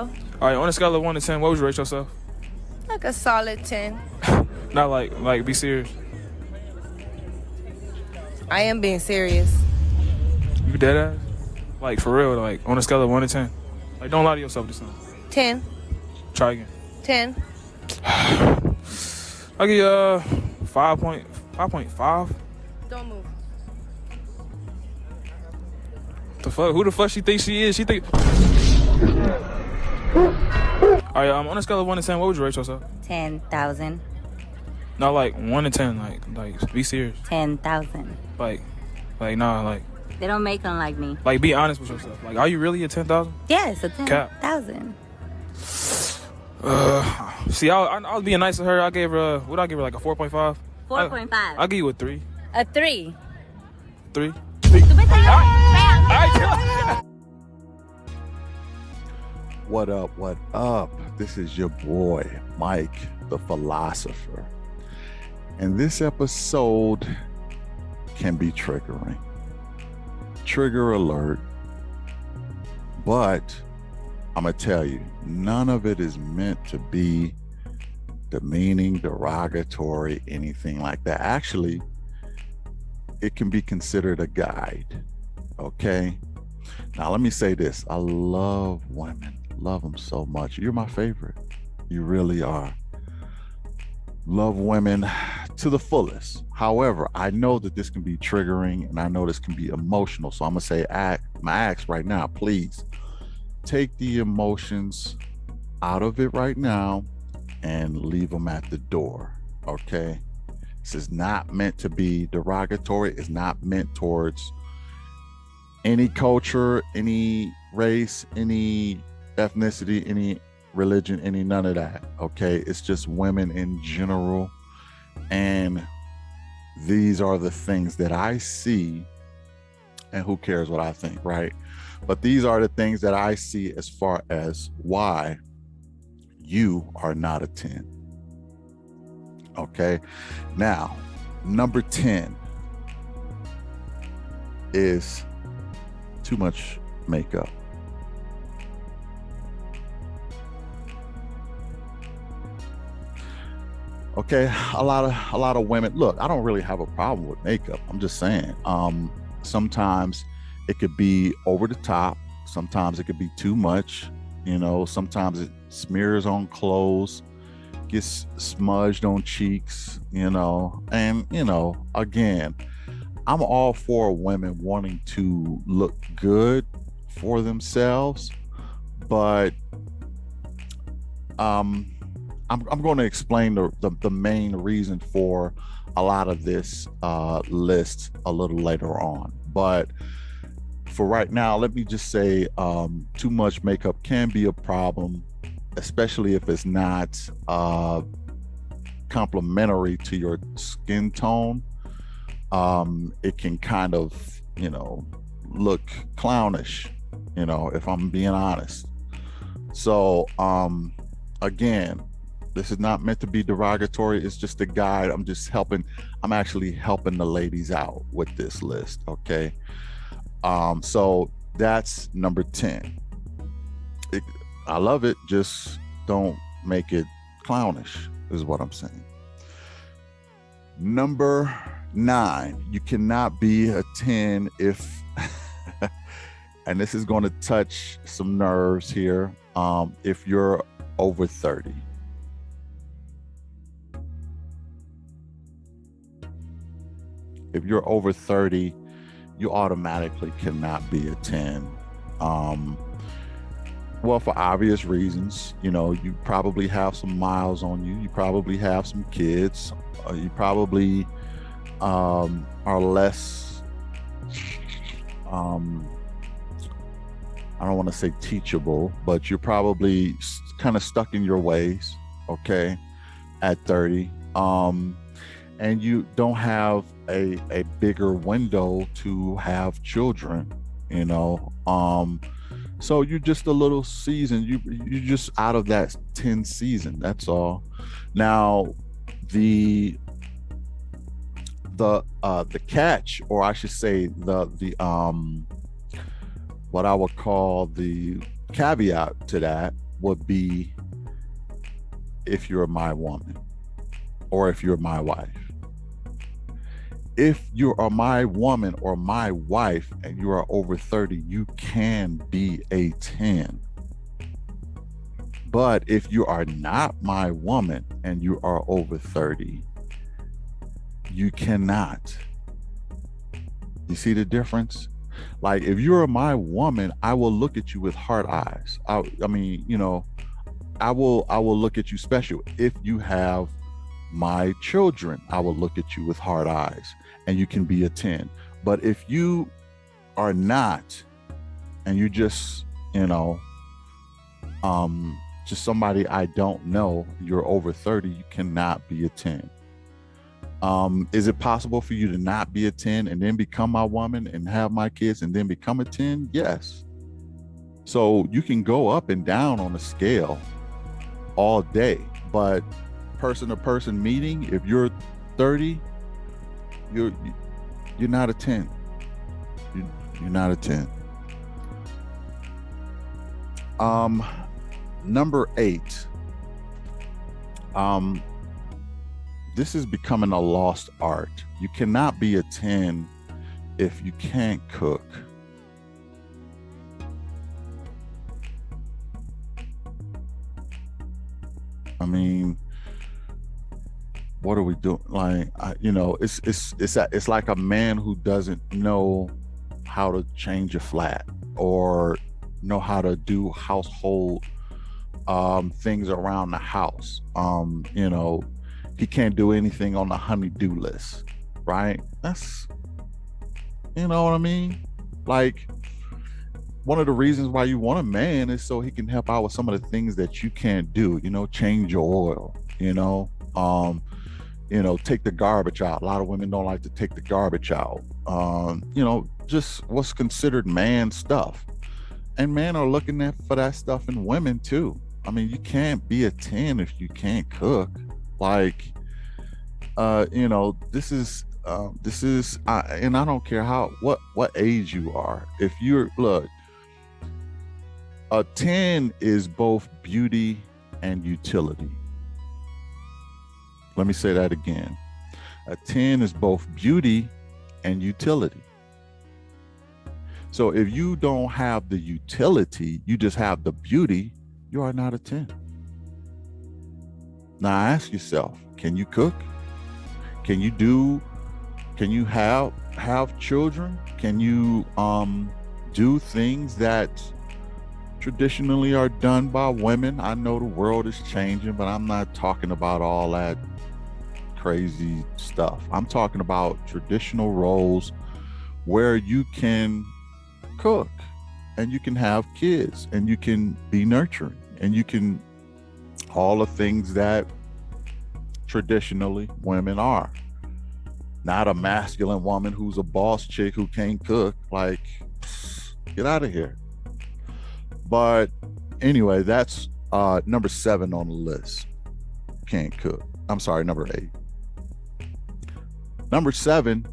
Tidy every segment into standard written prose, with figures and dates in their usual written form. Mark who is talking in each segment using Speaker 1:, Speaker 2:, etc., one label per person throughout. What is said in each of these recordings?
Speaker 1: All right, on a scale of 1 to 10, what would you rate yourself?
Speaker 2: Like a solid 10.
Speaker 1: Not like be serious.
Speaker 2: I am being serious.
Speaker 1: You dead ass? Like for real, like on a scale of 1 to 10. Like don't lie to yourself this time.
Speaker 2: 10.
Speaker 1: Try again.
Speaker 2: 10.
Speaker 1: I'll give you 5.5.
Speaker 2: Don't move.
Speaker 1: The fuck? Who the fuck she thinks she is? She think. All right, on a scale of 1 to 10, what would you rate yourself?
Speaker 3: 10,000.
Speaker 1: Not like 1 to 10, like be serious.
Speaker 3: 10,000.
Speaker 1: Like nah, like
Speaker 3: They don't make them like me.
Speaker 1: be honest with yourself. Like, are you really a 10,000?
Speaker 3: Yes, a
Speaker 1: Cap.
Speaker 3: 10,000.
Speaker 1: See, I was being nice to her. I gave her what I give her like a 4.5.
Speaker 3: 4.5.
Speaker 1: I'll give you a 3.
Speaker 3: A 3.
Speaker 1: 3.
Speaker 4: What up? What up? This is your boy, Mike, the philosopher. And this episode can be triggering. Trigger alert. But I'm going to tell you, none of it is meant to be demeaning, derogatory, anything like that. Actually, it can be considered a guide. Okay? Now, let me say this. I love women. Love them so much. You're my favorite. You really are. Love women to the fullest. However, I know that this can be triggering and I know this can be emotional. So I'm going to say, my ask right now, please take the emotions out of it right now and leave them at the door. Okay? This is not meant to be derogatory. It's not meant towards any culture, any race, any ethnicity, any religion, any none of that. Okay, it's just women in general, and these are the things that I see, and who cares what I think, right? But these are the things that I see as far as why you are not a 10. Okay, now number 10 is too much makeup. Okay, a lot of women, look, I don't really have a problem with makeup. I'm just saying, sometimes it could be over the top. Sometimes it could be too much. Sometimes it smears on clothes, gets smudged on cheeks, and, again, I'm all for women wanting to look good for themselves, but I'm going to explain the main reason for a lot of this list a little later on. But for right now, let me just say too much makeup can be a problem, especially if it's not complementary to your skin tone. It can kind of, look clownish, if I'm being honest. So, again, this is not meant to be derogatory. It's just a guide. I'm actually helping the ladies out with this list. Okay. So that's number 10. I love it. Just don't make it clownish is what I'm saying. Number 9, you cannot be a 10 if, and this is going to touch some nerves here, if you're over 30. If you're over 30, you automatically cannot be a 10. Well, for obvious reasons, you probably have some miles on you. You probably have some kids. You probably are less, I don't want to say teachable, but you're probably kind of stuck in your ways, okay, at 30. And you don't have a bigger window to have children, so you're just a little seasoned. You're just out of that 10 season. That's all. Now, the catch, or I should say the what I would call the caveat to that would be if you're my woman or if you're my wife. If you are my woman or my wife and you are over 30, you can be a 10. But if you are not my woman and you are over 30, you cannot. You see the difference? Like, if you're my woman, I will look at you with hard eyes. I mean, you know, I will look at you special. If you have my children, I will look at you with hard eyes, and you can be a 10. But if you are not, and you just, you know, just somebody I don't know, you're over 30, you cannot be a 10. Is it possible for you to not be a 10 and then become my woman and have my kids and then become a 10? Yes. So you can go up and down on a scale all day, but person to person meeting, if you're 30, you're not a 10. You're not a 10. Number 8. This is becoming a lost art. You cannot be a 10 if you can't cook. I mean, what are we doing? Like, you know, it's like a man who doesn't know how to change a flat or know how to do household things around the house. You know, he can't do anything on the honey-do list, right? That's, you know what I mean? Like, one of the reasons why you want a man is so he can help out with some of the things that you can't do, you know, change your oil, you know, take the garbage out. A lot of women don't like to take the garbage out. You know, just what's considered man stuff. And men are looking for that stuff in women too. I mean, you can't be a 10 if you can't cook. Like, you know, this is, and I don't care what age you are. If you're, look, a 10 is both beauty and utility. Let me say that again. A 10 is both beauty and utility. So if you don't have the utility, you just have the beauty, you are not a 10. Now ask yourself, can you cook? Can you have children? Can you do things that traditionally are done by women? I know the world is changing, but I'm not talking about all that crazy stuff. I'm talking about traditional roles where you can cook and you can have kids and you can be nurturing and you can all the things that traditionally women are. Not a masculine woman who's a boss chick who can't cook. Like, get out of here. But anyway, that's number 7 on the list. Can't cook. I'm sorry, number 8. Number 7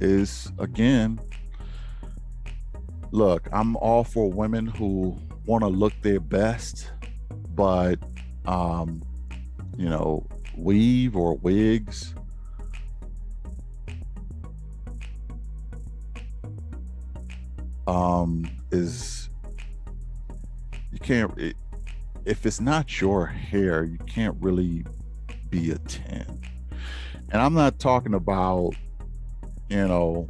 Speaker 4: is, again, look, I'm all for women who want to look their best, but you know, weave or wigs is, you can't, if it's not your hair, you can't really be a 10. And I'm not talking about, you know,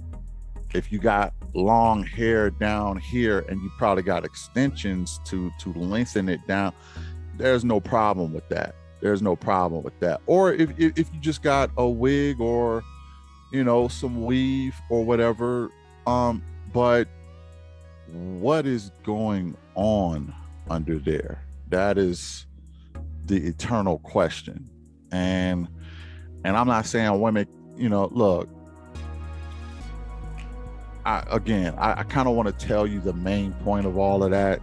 Speaker 4: if you got long hair down here and you probably got extensions to lengthen it down, there's no problem with that. There's no problem with that. Or if you just got a wig or, you know, some weave or whatever, but what is going on under there? That is the eternal question. And I'm not saying women, you know, look, I kind of want to tell you the main point of all of that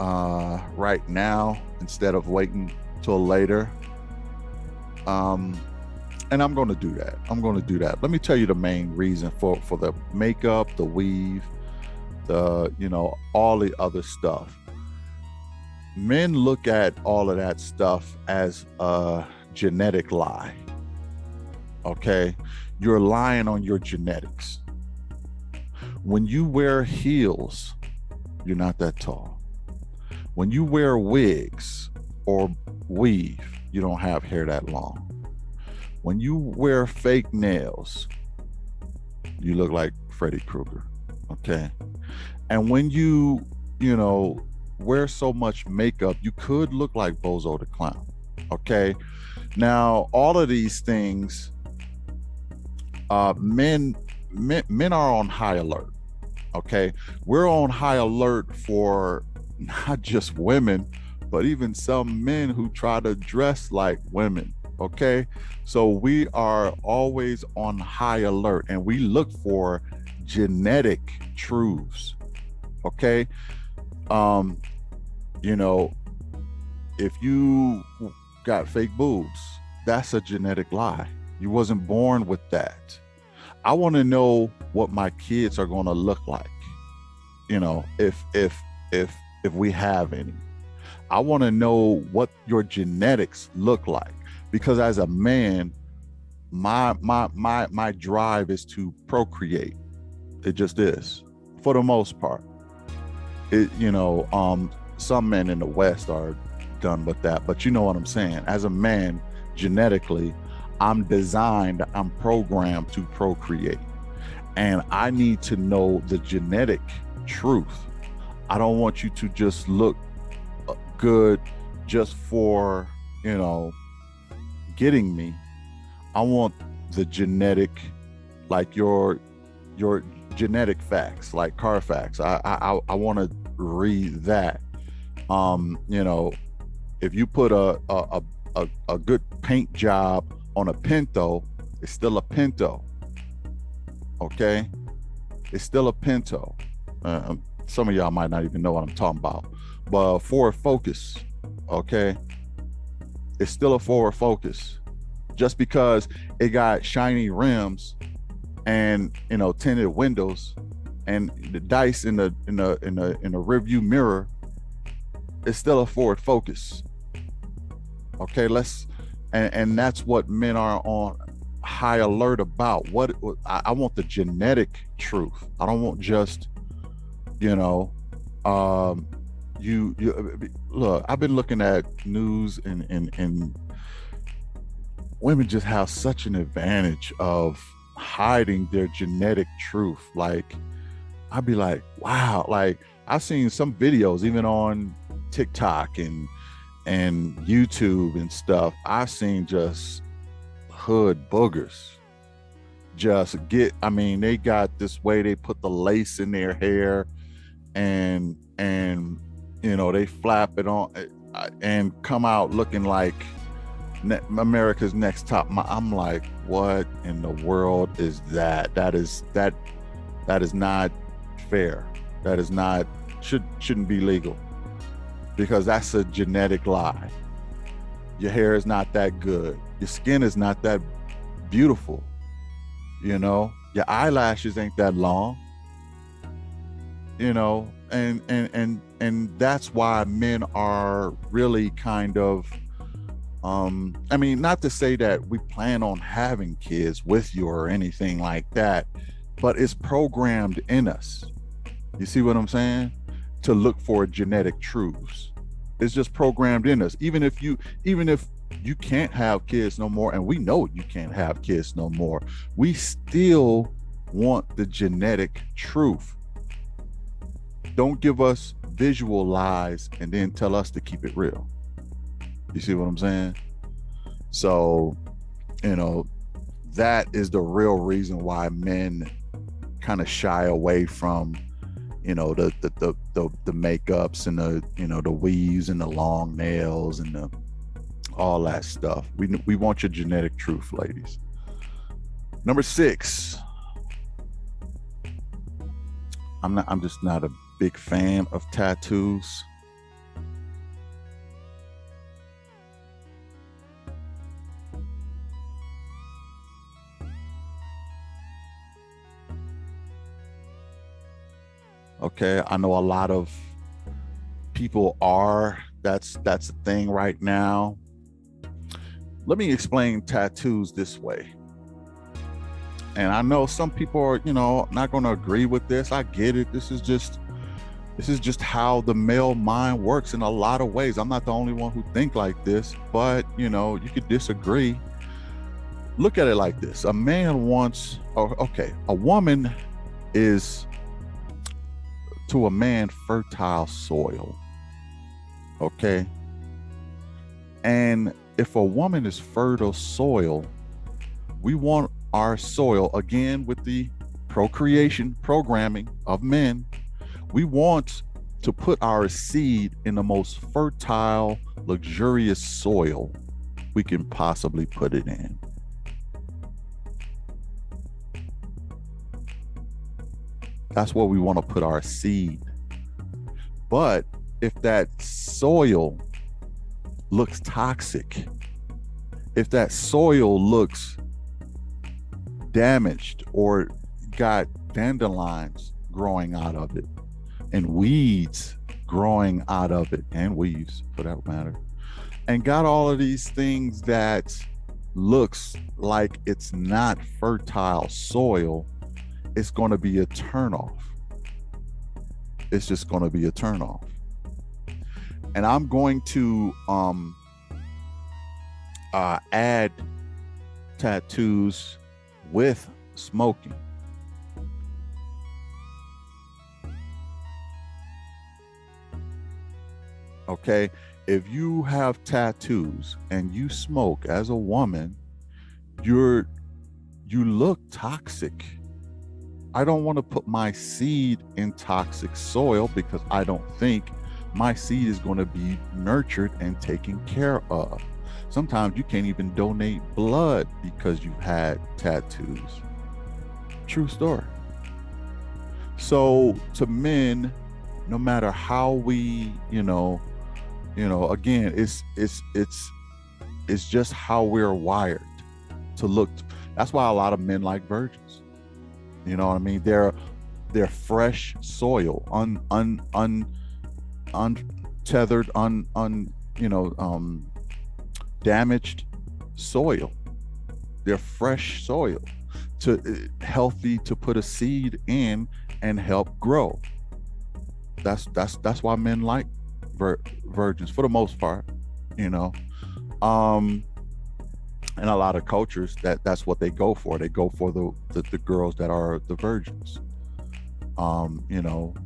Speaker 4: right now instead of waiting till later. And I'm going to do that. Let me tell you the main reason for the makeup, the weave, the, all the other stuff. Men look at all of that stuff as a genetic lie. Okay? You're lying on your genetics. When you wear heels, you're not that tall. When you wear wigs or weave, you don't have hair that long. When you wear fake nails, you look like Freddy Krueger. Okay? And when you wear so much makeup, you could look like Bozo the Clown. Okay? Now, all of these things, men are on high alert. Okay? We're on high alert for not just women, but even some men who try to dress like women. Okay? So we are always on high alert, and we look for genetic truths. Okay? If you got fake boobs, that's a genetic lie. You wasn't born with that. I want to know what my kids are going to look like, if we have any. I want to know what your genetics look like, because as a man, my drive is to procreate. It just is, for the most part. Some men in the West are done with that, but you know what I'm saying. As a man, genetically, I'm programmed to procreate, and I need to know the genetic truth. I don't want you to just look good just for, getting me. I want the genetic, like your genetic facts, like Carfax. I want to read that. If you put a good paint job on a Pinto, it's still a Pinto. Okay? It's still a Pinto. Some of y'all might not even know what I'm talking about. But Ford Focus, okay? It's still a Ford Focus. Just because it got shiny rims and tinted windows and the dice in the rearview mirror, it's still a Ford Focus. Okay, and that's what men are on high alert about. I want the genetic truth. I don't want just, you look, I've been looking at news and women just have such an advantage of hiding their genetic truth. Like, I'd be like, wow, like I've seen some videos even on TikTok and YouTube and stuff. I've seen just hood boogers they got this way they put the lace in their hair and they flap it on and come out looking like America's Next Top. I'm like, what in the world is that? That is not fair. That is not shouldn't be legal, because that's a genetic lie. Your hair is not that good. Your skin is not that beautiful. Your eyelashes ain't that long. And that's why men are really kind of not to say that we plan on having kids with you or anything like that, but it's programmed in us. You see what I'm saying? To look for genetic truths. It's just programmed in us. Even if you can't have kids no more, and we know you can't have kids no more, we still want the genetic truth. Don't give us visual lies and then tell us to keep it real. You see what I'm saying? So, that is the real reason why men kind of shy away from, the makeups and the weaves and the long nails and all that stuff. We want your genetic truth, ladies. Number 6. I'm just not a big fan of tattoos. Okay, I know a lot of people are. That's a thing right now. Let me explain tattoos this way. And I know some people are, not going to agree with this. I get it. This is just how the male mind works in a lot of ways. I'm not the only one who think like this, but you could disagree. Look at it like this. A man wants, a woman is to a man fertile soil. Okay. And if a woman is fertile soil, we want our soil, again, with the procreation programming of men, we want to put our seed in the most fertile, luxurious soil we can possibly put it in. That's where we want to put our seed. But if that soil looks toxic, if that soil looks damaged or got dandelions growing out of it and weeds growing out of it, and weeds for that matter, and got all of these things that looks like it's not fertile soil, it's going to be a turnoff. It's just going to be a turnoff. And I'm going to add tattoos with smoking. Okay, if you have tattoos and you smoke as a woman, you look toxic. I don't want to put my seed in toxic soil because I don't think my seed is going to be nurtured and taken care of. Sometimes you can't even donate blood because you've had tattoos. True story. So to men, no matter how we, again, it's just how we're wired to look. That's why a lot of men like virgins. You know what I mean? They're fresh soil, untethered, damaged soil. They're fresh soil, healthy to put a seed in and help grow. That's why men like virgins for the most part, and a lot of cultures that's what they go for. They go for the girls that are the virgins, untouched,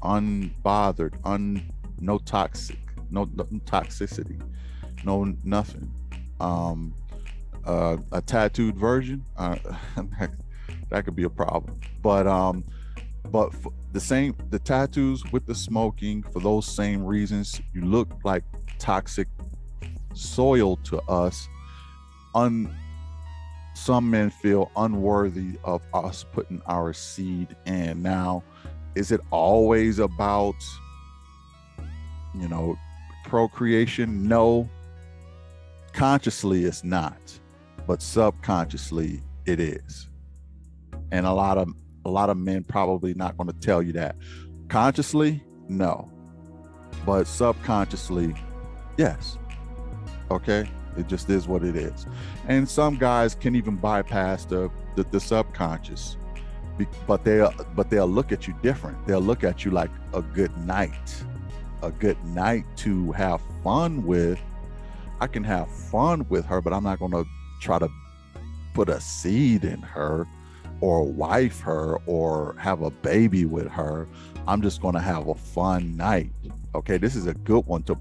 Speaker 4: unbothered, no toxicity, no nothing. A tattooed virgin, that could be a problem. But the tattoos with the smoking, for those same reasons, you look like toxic soil to us. Some men feel unworthy of us putting our seed in. Now, is it always about procreation? No. Consciously it's not, but subconsciously it is. And a lot of men probably not going to tell you that. Consciously, no, but subconsciously, yes. Okay, it just is what it is. And some guys can even bypass the subconscious, but they'll look at you different. They'll look at you like a good night to have fun with. I can have fun with her, but I'm not going to try to put a seed in her or wife her or have a baby with her. I'm just going to have a fun night. Okay, this is a good one to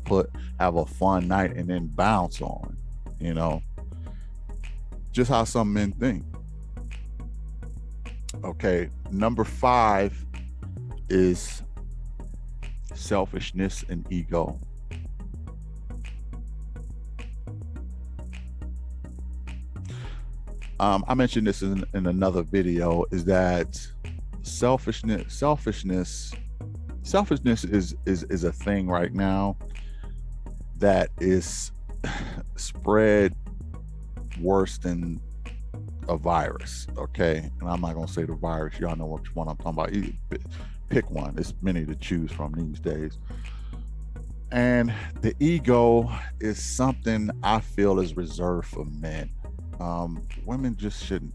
Speaker 4: have a fun night and then bounce on, just how some men think. Okay, number 5 is selfishness and ego. I mentioned this in another video, is that selfishness is a thing right now that is spread worse than a virus, okay? And I'm not gonna say the virus, y'all know which one I'm talking about. Pick one. There's many to choose from these days. And the ego is something I feel is reserved for men. Women just shouldn't.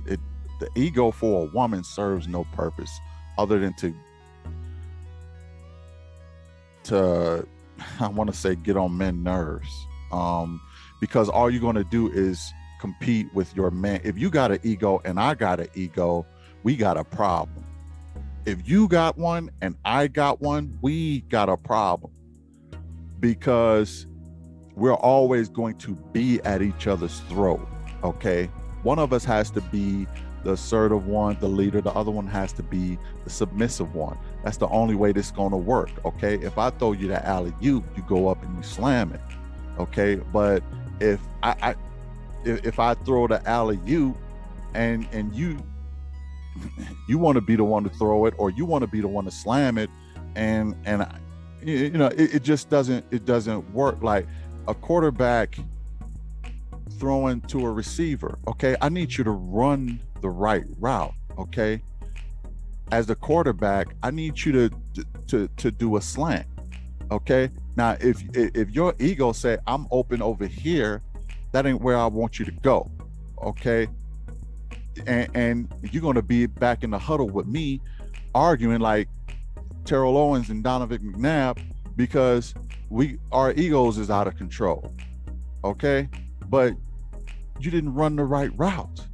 Speaker 4: The ego for a woman serves no purpose other than to I want to say get on men's nerves. Because all you're going to do is compete with your man. If you got an ego and I got an ego, we got a problem. If you got one and I got one, we got a problem, because we're always going to be at each other's throat. Okay, one of us has to be the assertive one, the leader. The other one has to be the submissive one. That's the only way this is going to work. Okay, if I throw you the alley-oop, you go up and you slam it. Okay, but if I throw the alley-oop and you want to be the one to throw it, or you want to be the one to slam it, and it just doesn't work. Like a quarterback throwing to a receiver. Okay, I need you to run the right route. Okay, as the quarterback, I need you to do a slant. Okay, now if your ego say I'm open over here, that ain't where I want you to go. Okay, and you're going to be back in the huddle with me arguing like Terrell Owens and Donovan McNabb, because our egos is out of control. Okay, but you didn't run the right route.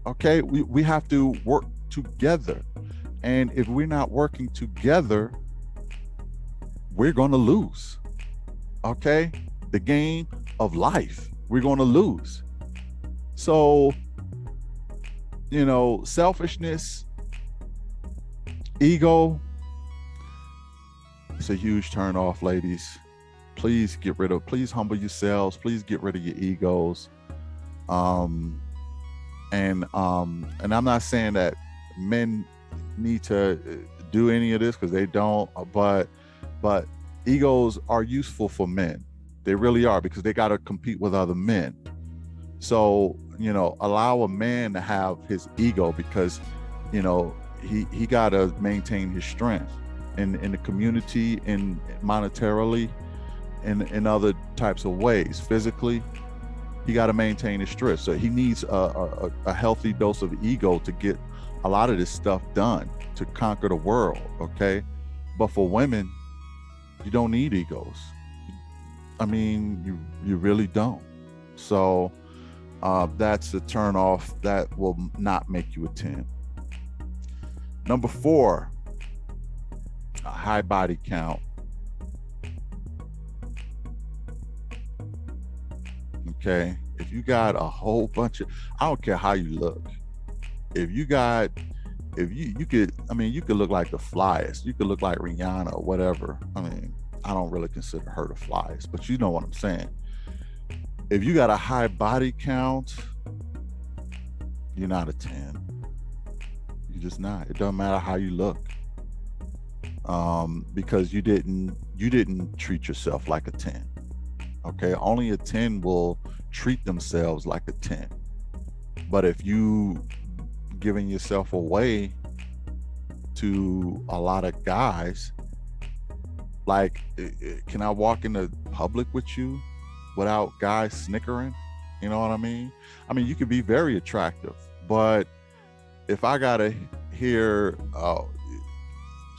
Speaker 4: Okay, we have to work together, and if we're not working together, we're going to lose. Okay, the game of life, we're going to lose. So, selfishness, ego, it's a huge turn off, ladies. Please humble yourselves. Please get rid of your egos. And I'm not saying that men need to do any of this, because they don't, but egos are useful for men. They really are, because they got to compete with other men. So, allow a man to have his ego, because, he got to maintain his strength in the community, and monetarily, in other types of ways. Physically, he got to maintain his strength. So he needs a healthy dose of ego to get a lot of this stuff done, to conquer the world. Okay, but for women, you don't need egos. I mean, you really don't. So that's a turn off that will not make you a 10. Number 4, a high body count. Okay, if you got a whole bunch of, I don't care how you look. If you could look like the flyest. You could look like Rihanna or whatever. I mean, I don't really consider her the flyest, but you know what I'm saying. If you got a high body count, you're not a 10. You're just not. It doesn't matter how you look, because you didn't treat yourself like a 10. Okay, only a 10 will treat themselves like a 10. But if you giving yourself away to a lot of guys, like, can I walk into public with you without guys snickering? You know what I mean? I mean, you could be very attractive, but if I gotta hear, oh,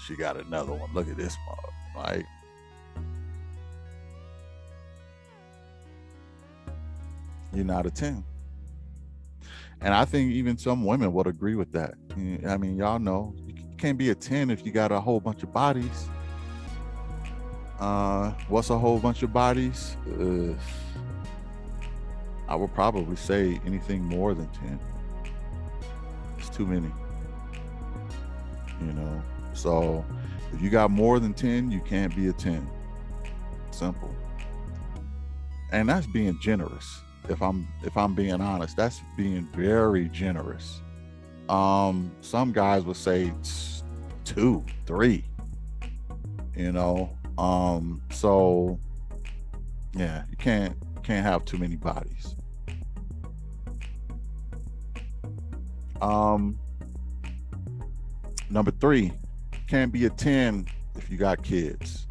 Speaker 4: she got another one, look at this one, like, you're not a 10. And I think even some women would agree with that. I mean, y'all know, you can't be a 10 if you got a whole bunch of bodies. What's a whole bunch of bodies? I would probably say anything more than 10. It's too many. So if you got more than 10, you can't be a 10. Simple. And that's being generous. If I'm being honest, that's being very generous. Some guys would say 2, 3. So yeah, you can't have too many bodies. Um, Number 3, can't be a 10 if you got kids.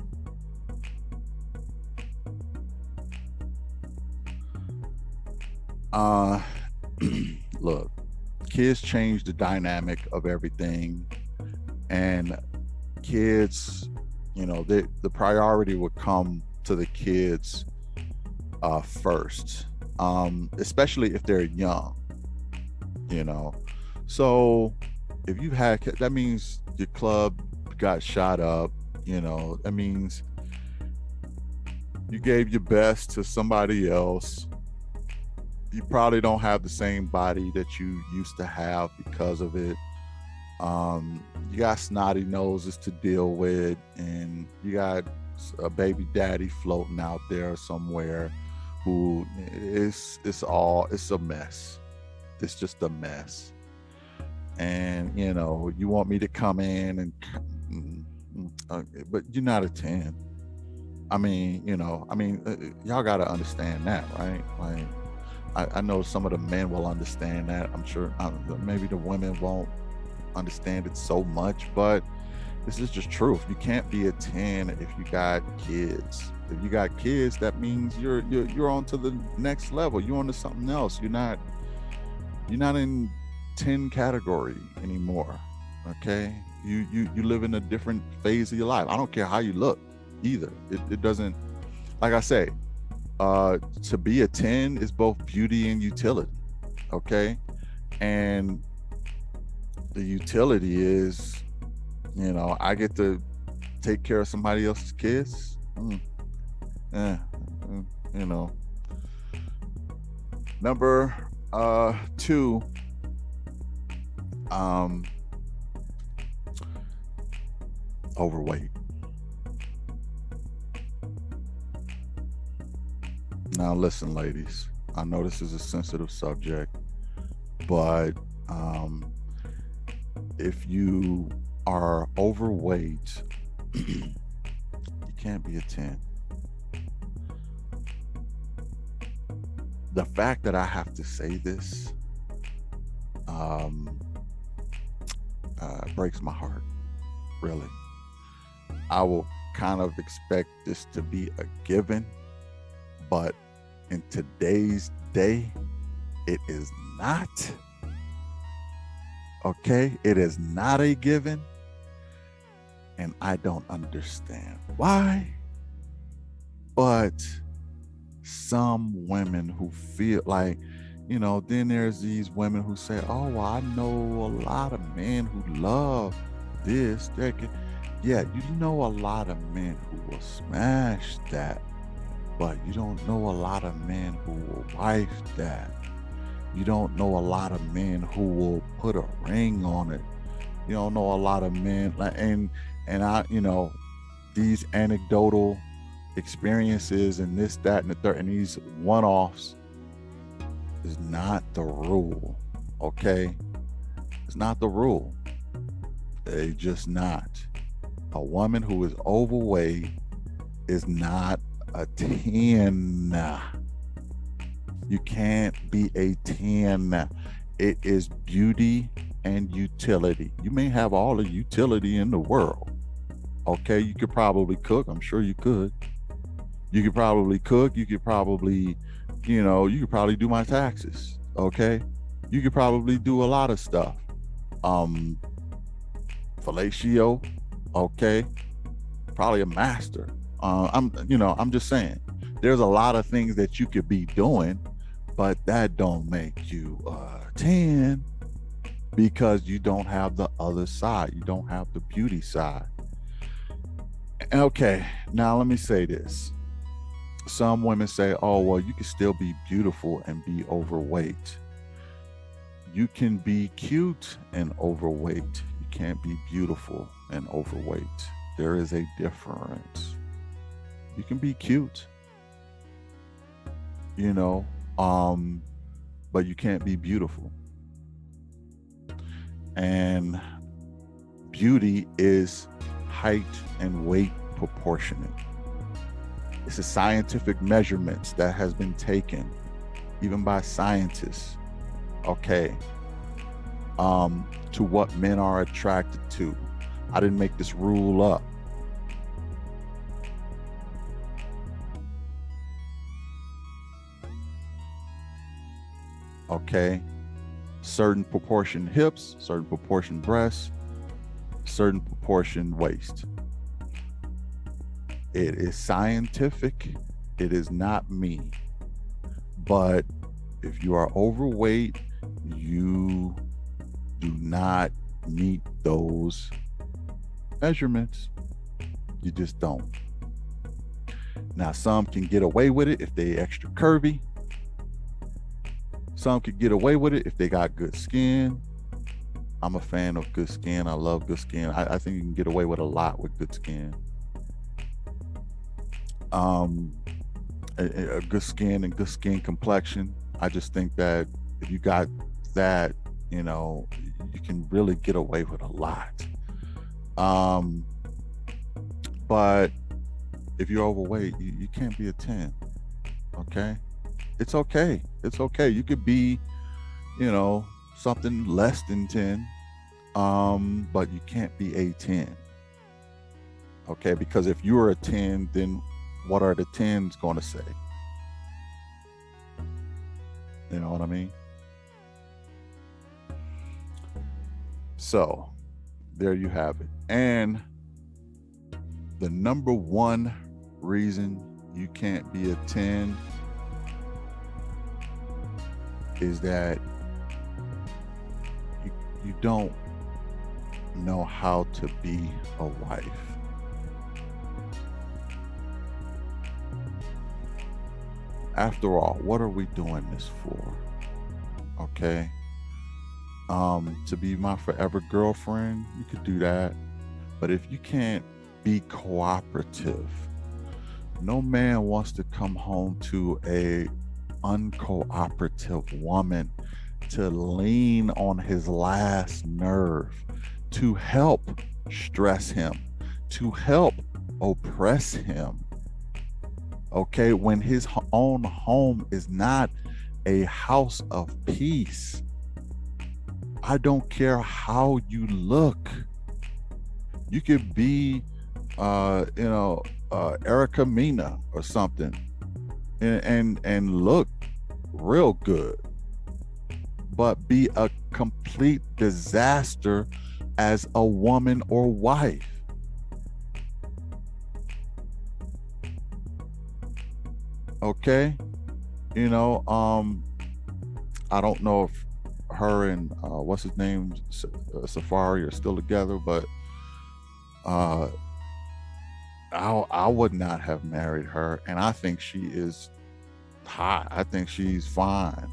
Speaker 4: Look, kids change the dynamic of everything, and kids, the priority would come to the kids first, especially if they're young, So if you had, that means your club got shot up, that means you gave your best to somebody else. You probably don't have the same body that you used to have because of it. You got snotty noses to deal with, and you got a baby daddy floating out there somewhere who it's a mess. It's just a mess. And you want me to come in but you're not a 10. Y'all got to understand that, right? Like, I know some of the men will understand that. I'm sure maybe the women won't understand it so much, but this is just truth. You can't be a 10 if you got kids. If you got kids, that means you're on to the next level. You're on to something else. You're not in 10 category anymore. Okay, you live in a different phase of your life. I don't care how you look either. It doesn't, like I say, to be a 10 is both beauty and utility. Okay, and the utility is, I get to take care of somebody else's kids. Number 2, overweight. Now listen, ladies, I know this is a sensitive subject, but if you are overweight, you can't be a 10. The fact that I have to say this breaks my heart, really. I will kind of expect this to be a given, but in today's day, it is not. Okay, it is not a given, and I don't understand why. But some women who feel like, then there's these women who say, oh, well, I know a lot of men who love this. Yeah, you know a lot of men who will smash that, but you don't know a lot of men who will wife that. You don't know a lot of men who will put a ring on it. You don't know a lot of men, and I, these anecdotal experiences and this, that, and the third, and these one-offs is not the rule. Okay, it's not the rule. They just not. A woman who is overweight is not a 10. You can't be a 10. It is beauty and utility. You may have all the utility in the world. Okay, you could probably cook. I'm sure you could. You could probably cook. You could probably, you could probably do my taxes. Okay, you could probably do a lot of stuff. Fellatio. Okay, probably a master. I'm just saying, there's a lot of things that you could be doing, but that don't make you 10 because you don't have the other side. You don't have the beauty side. Okay, now let me say this. Some women say, oh, well, you can still be beautiful and be overweight. You can be cute and overweight. You can't be beautiful and overweight. There is a difference. You can be cute, but you can't be beautiful. And beauty is height and weight proportionate. It's a scientific measurements that has been taken, even by scientists. Okay. to what men are attracted to. I didn't make this rule up. Okay, certain proportion hips, certain proportion breasts, certain proportion waist. It is scientific. It is not me. But if you are overweight, you do not meet those measurements. You just don't. Now, some can get away with it if they extra curvy. Some can get away with it if they got good skin. I'm a fan of good skin. I love good skin. I think you can get away with a lot with good skin. A good skin and good skin complexion. I just think that if you got that, you know, you can really get away with a lot. But if you're overweight, you can't be a 10. Okay? It's okay. It's okay. You could be, you know, something less than 10, but you can't be a 10. Okay? Because if you're a 10, then what are the 10s going to say? You know what I mean? So there you have it. And the number one reason you can't be a 10 is that you don't know how to be a wife. After all, what are we doing this for? Okay. To be my forever girlfriend, you could do that. But if you can't be cooperative, no man wants to come home to a uncooperative woman to lean on his last nerve, to help stress him, to help oppress him. Okay, when his own home is not a house of peace. I don't care how you look. You could be, Erica Mena or something, and look real good, but be a complete disaster as a woman or wife. Okay, I don't know if her and what's his name, Safari, are still together, but I would not have married her, and I think she is hot. I think she's fine,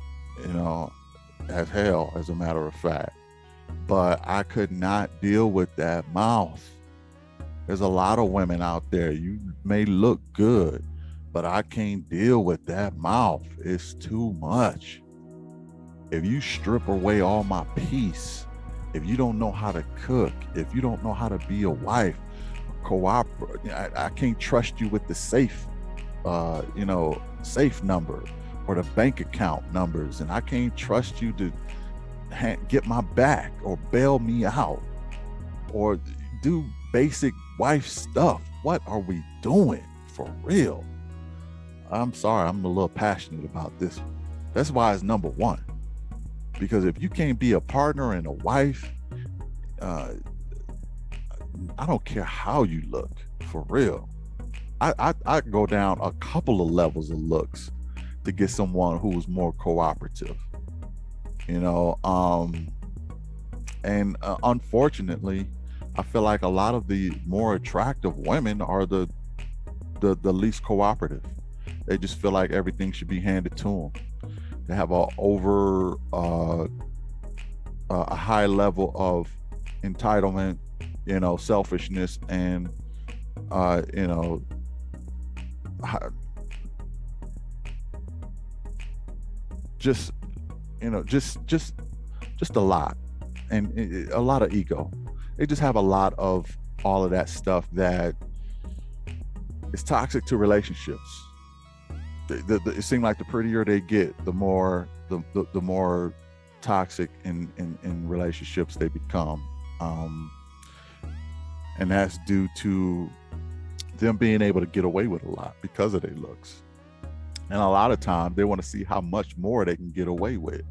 Speaker 4: as hell, as a matter of fact. But I could not deal with that mouth. There's a lot of women out there. You may look good, but I can't deal with that mouth. It's too much. If you strip away all my peace, if you don't know how to cook, if you don't know how to be a wife, cooperate, I can't trust you with the safe, safe number or the bank account numbers, and I can't trust you to get my back or bail me out or do basic wife stuff. What are we doing for real? I'm sorry, I'm a little passionate about this. That's why it's number one. Because if you can't be a partner and a wife, I don't care how you look, for real. I go down a couple of levels of looks to get someone who's more cooperative, and unfortunately, I feel like a lot of the more attractive women are the least cooperative. They just feel like everything should be handed to them. They have a high level of entitlement, selfishness, and just a lot, and a lot of ego. They just have a lot of all of that stuff that is toxic to relationships. It seems like the prettier they get, the more toxic in relationships they become. And that's due to them being able to get away with a lot because of their looks. And a lot of times they want to see how much more they can get away with.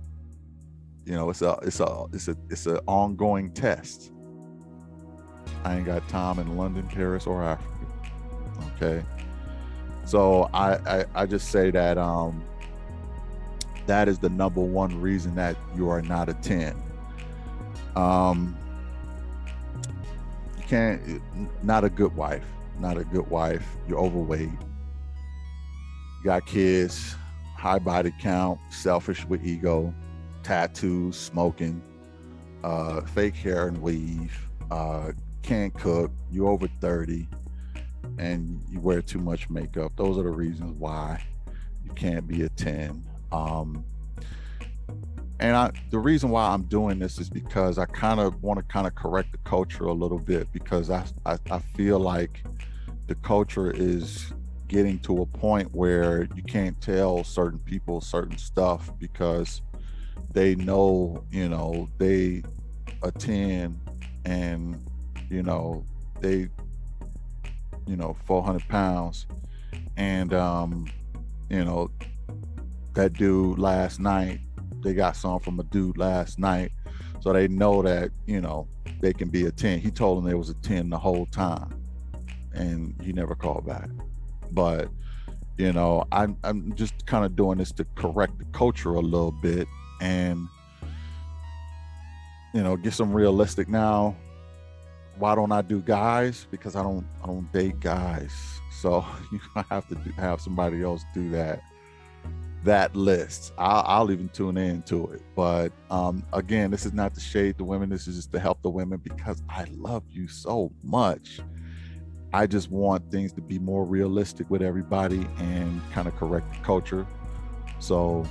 Speaker 4: You know, it's an ongoing test. I ain't got time in London, Paris, or Africa. Okay. So I just say that that is the number one reason that you are not a 10. You can't, not a good wife, you're overweight, you got kids, high body count, selfish with ego, tattoos, smoking, fake hair and weave, can't cook, you're over 30, and you wear too much makeup. Those are the reasons why you can't be a 10. The reason why I'm doing this is because I kind of want to correct the culture a little bit, because I feel like the culture is getting to a point where you can't tell certain people certain stuff because they know, you know, they a 10 and, you know, they, you know, 400 pounds and, you know, that dude last night, they got some from a dude last night. So they know that, you know, they can be a 10. He told them there was a 10 the whole time and he never called back. But, you know, I'm just kind of doing this to correct the culture a little bit and, you know, get some realistic now. Why don't I do guys? Because I don't date guys. So you have to have somebody else do that list. I'll even tune into it. But again, this is not to shade the women. This is just to help the women because I love you so much. I just want things to be more realistic with everybody and kind of correct the culture. So,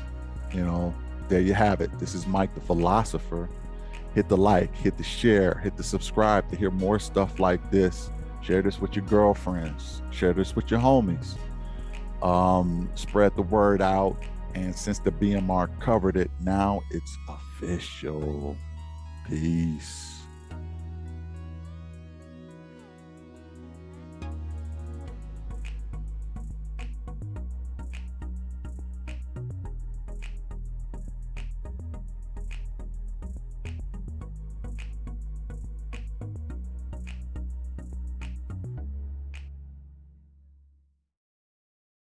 Speaker 4: you know, there you have it. This is Mike the Philosopher. Hit the like, hit the share, hit the subscribe to hear more stuff like this. Share this with your girlfriends. Share this with your homies. Spread the word out. And since the BMR covered it, now it's official. Peace.